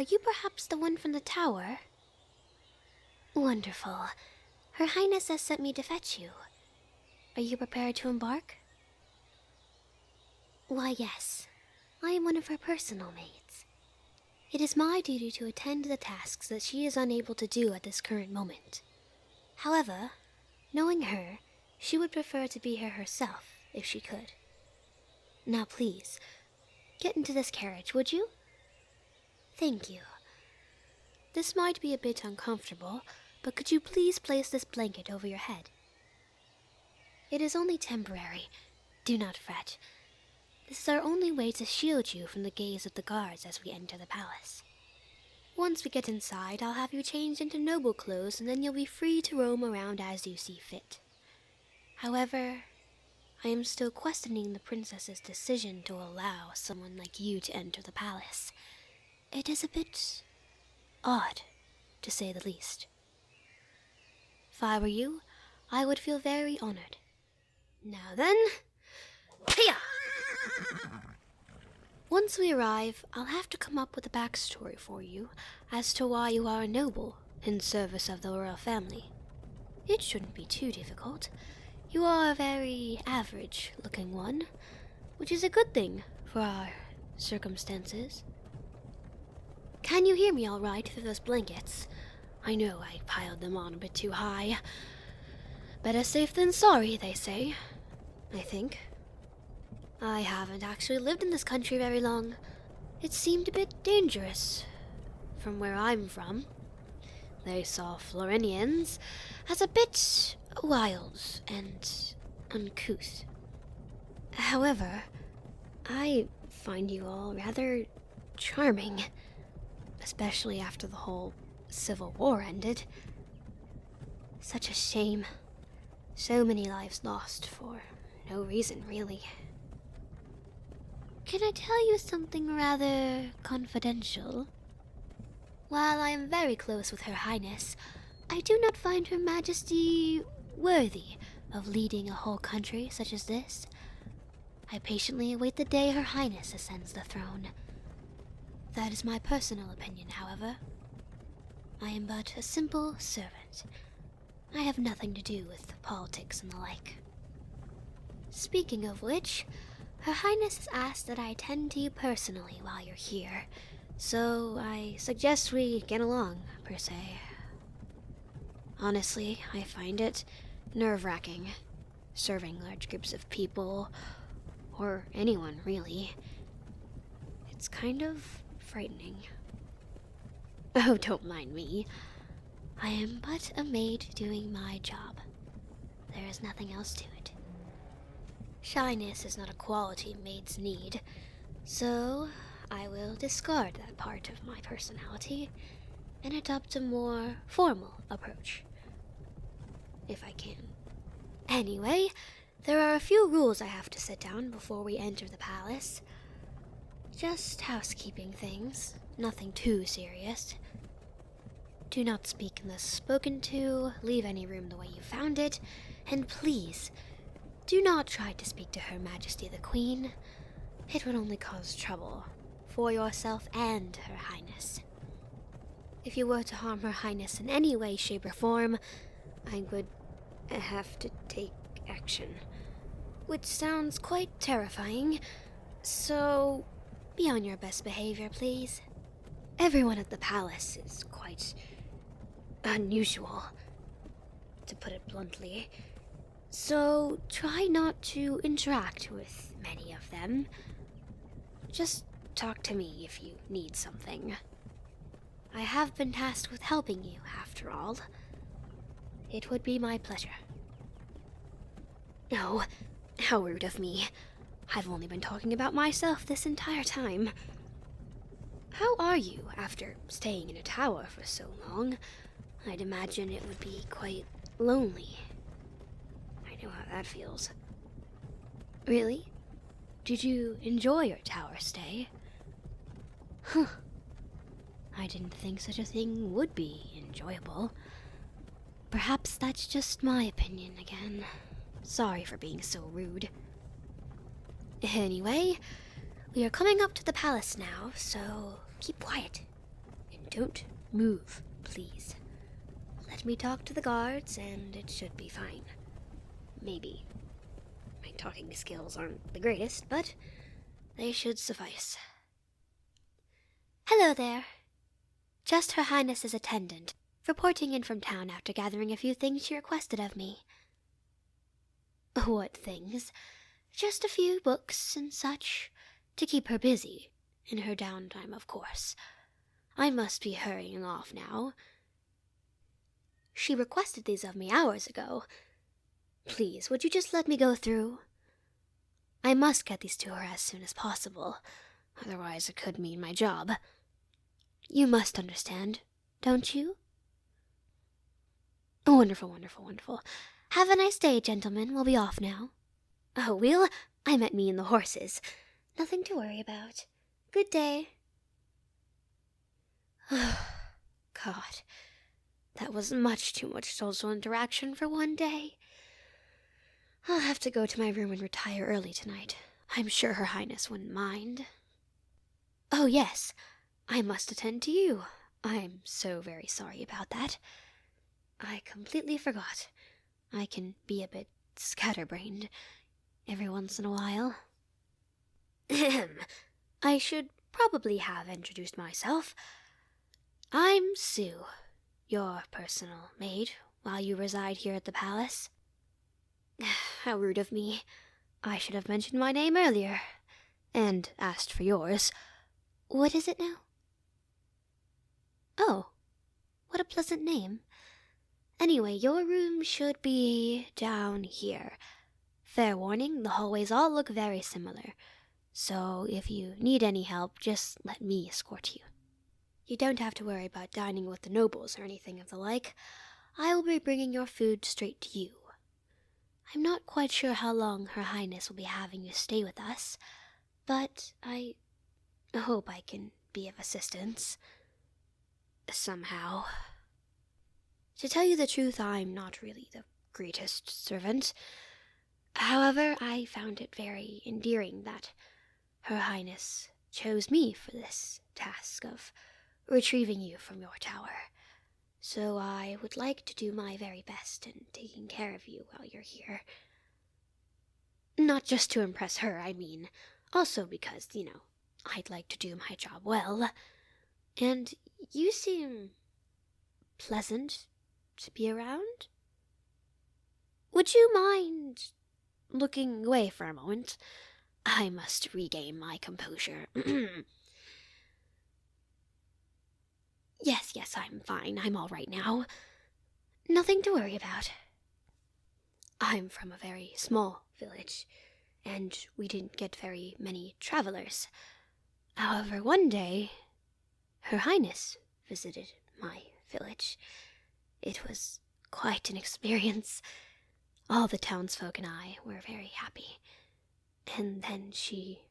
you perhaps the one from the tower? Wonderful. Her Highness has sent me to fetch you. Are you prepared to embark? Why, yes. I am one of her personal maids. It is my duty to attend to the tasks that she is unable to do at this current moment. However, knowing her, she would prefer to be her herself if she could. Now please, get into this carriage, would you? Thank you. This might be a bit uncomfortable, but could you please place this blanket over your head? It is only temporary. Do not fret. This is our only way to shield you from the gaze of the guards as we enter the palace. Once we get inside, I'll have you changed into noble clothes, and then you'll be free to roam around as you see fit. However, I am still questioning the princess's decision to allow someone like you to enter the palace. It is a bit odd, to say the least. If I were you, I would feel very honored. Now then, Heya! Once we arrive, I'll have to come up with a backstory for you as to why you are a noble in service of the royal family. It shouldn't be too difficult. You are a very average-looking one, which is a good thing for our circumstances. Can you hear me all right through those blankets? I know I piled them on a bit too high. Better safe than sorry, they say. I think. I haven't actually lived in this country very long. It seemed a bit dangerous from where I'm from. They saw Florinians as a bit wild and uncouth. However, I find you all rather charming, especially after the whole Civil War ended. Such a shame. So many lives lost for no reason, really. Can I tell you something rather confidential? While I am very close with Her Highness, I do not find Her Majesty worthy of leading a whole country such as this. I patiently await the day Her Highness ascends the throne. That is my personal opinion, however. I am but a simple servant. I have nothing to do with politics and the like. Speaking of which, Her Highness has asked that I attend to you personally while you're here, so I suggest we get along, per se. Honestly, I find it nerve-wracking, serving large groups of people, or anyone, really. It's kind of frightening. Oh, don't mind me. I am but a maid doing my job. There is nothing else to it. Shyness is not a quality maids need, so I will discard that part of my personality and adopt a more formal approach, if I can. Anyway, there are a few rules I have to set down before we enter the palace. Just housekeeping things, nothing too serious. Do not speak unless spoken to, leave any room the way you found it, and please, do not try to speak to Her Majesty the Queen. It would only cause trouble for yourself and Her Highness. If you were to harm Her Highness in any way, shape, or form, I would have to take action, which sounds quite terrifying, so be on your best behavior, please. Everyone at the palace is quite unusual, to put it bluntly, so try not to interact with many of them. Just talk to me if you need something. I have been tasked with helping you, after all. It would be my pleasure. Oh, how rude of me. I've only been talking about myself this entire time. How are you after staying in a tower for so long? I'd imagine it would be quite lonely. I know how that feels. Really? Did you enjoy your tower stay? Huh. I didn't think such a thing would be enjoyable. Perhaps that's just my opinion again. Sorry for being so rude. Anyway, we are coming up to the palace now, so keep quiet. Don't move, please. Let me talk to the guards, and it should be fine. Maybe. My talking skills aren't the greatest, but they should suffice. Hello there. Just Her Highness's attendant, reporting in from town after gathering a few things she requested of me. What things? Just a few books and such, to keep her busy, in her downtime, of course. I must be hurrying off now. She requested these of me hours ago. Please, would you just let me go through? I must get these to her as soon as possible, otherwise it could mean my job. You must understand, don't you? Wonderful, wonderful, wonderful. Have a nice day, gentlemen. We'll be off now. Oh, we'll? I meant me and the horses. Nothing to worry about. Good day. God, that was much too much social interaction for one day. I'll have to go to my room and retire early tonight. I'm sure Her Highness wouldn't mind. Oh, yes, I must attend to you. I'm so very sorry about that. I completely forgot. I can be a bit scatterbrained every once in a while. Ahem. I should probably have introduced myself. I'm Sue, your personal maid, while you reside here at the palace. How rude of me. I should have mentioned my name earlier, and asked for yours. What is it now? Oh, what a pleasant name. Anyway, your room should be down here. Fair warning, the hallways all look very similar, so if you need any help, just let me escort you. You don't have to worry about dining with the nobles or anything of the like. I will be bringing your food straight to you. I'm not quite sure how long Her Highness will be having you stay with us, but I hope I can be of assistance. Somehow. To tell you the truth, I'm not really the greatest servant. However, I found it very endearing that Her Highness chose me for this task of retrieving you from your tower. So I would like to do my very best in taking care of you while you're here. Not just to impress her, I mean. Also because, I'd like to do my job well. And you seem pleasant to be around. Would you mind looking away for a moment? I must regain my composure. Yes, I'm fine. I'm all right now. Nothing to worry about. I'm from a very small village, and we didn't get very many travelers. However, one day, Her Highness visited my village. It was quite an experience. All the townsfolk and I were very happy. And then she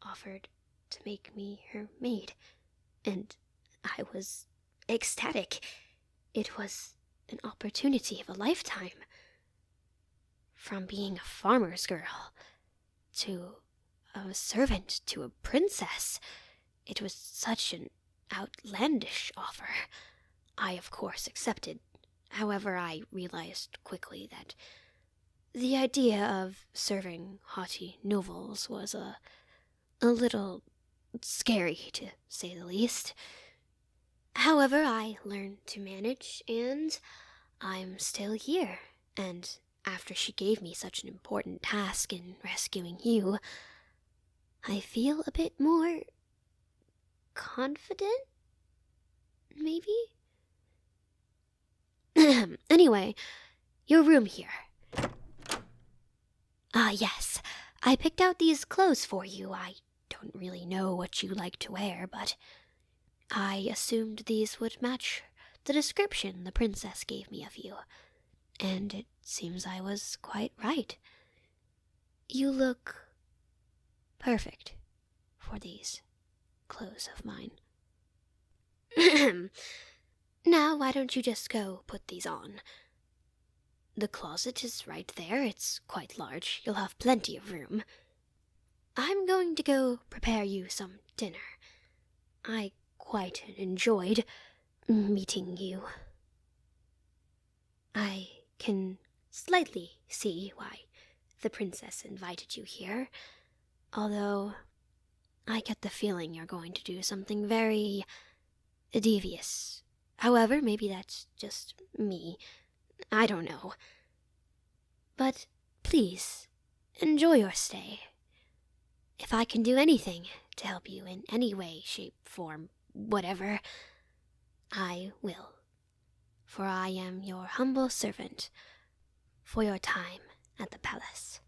offered to make me her maid, and I was ecstatic. It was an opportunity of a lifetime. From being a farmer's girl to a servant to a princess, it was such an outlandish offer. I, of course, accepted. However, I realized quickly that the idea of serving haughty nobles was a little scary, to say the least. However, I learned to manage, and I'm still here. And after she gave me such an important task in rescuing you, I feel a bit more confident, maybe? Anyway, your room here. Yes, I picked out these clothes for you. I don't really know what you like to wear, but I assumed these would match the description the princess gave me of you, and it seems I was quite right. You look perfect for these clothes of mine. Now, why don't you just go put these on? The closet is right there. It's quite large. You'll have plenty of room. I'm going to go prepare you some dinner. I quite enjoyed meeting you. I can slightly see why the princess invited you here, although I get the feeling you're going to do something very devious. However, maybe that's just me. I don't know. But please, enjoy your stay. If I can do anything to help you in any way, shape, form, whatever, I will. For I am your humble servant for your time at the palace.